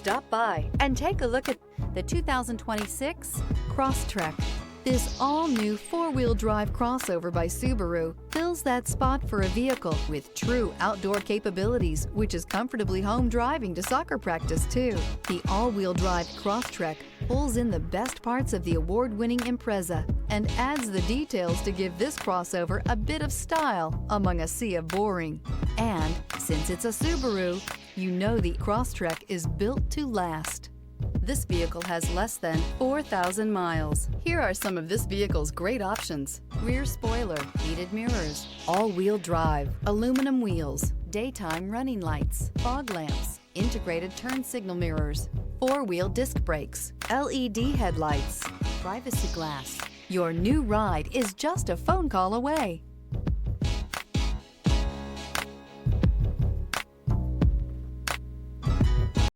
Stop by and take a look at the 2026 Crosstrek. This all-new four-wheel drive crossover by Subaru fills that spot for a vehicle with true outdoor capabilities, which is comfortably home driving to soccer practice too. The all-wheel drive Crosstrek pulls in the best parts of the award-winning Impreza and adds the details to give this crossover a bit of style among a sea of boring. And since it's a Subaru, you know the Crosstrek is built to last. This vehicle has less than 4,000 miles. Here are some of this vehicle's great options: rear spoiler, heated mirrors, all-wheel drive, aluminum wheels, daytime running lights, fog lamps, integrated turn signal mirrors, four-wheel disc brakes, LED headlights, privacy glass. Your new ride is just a phone call away.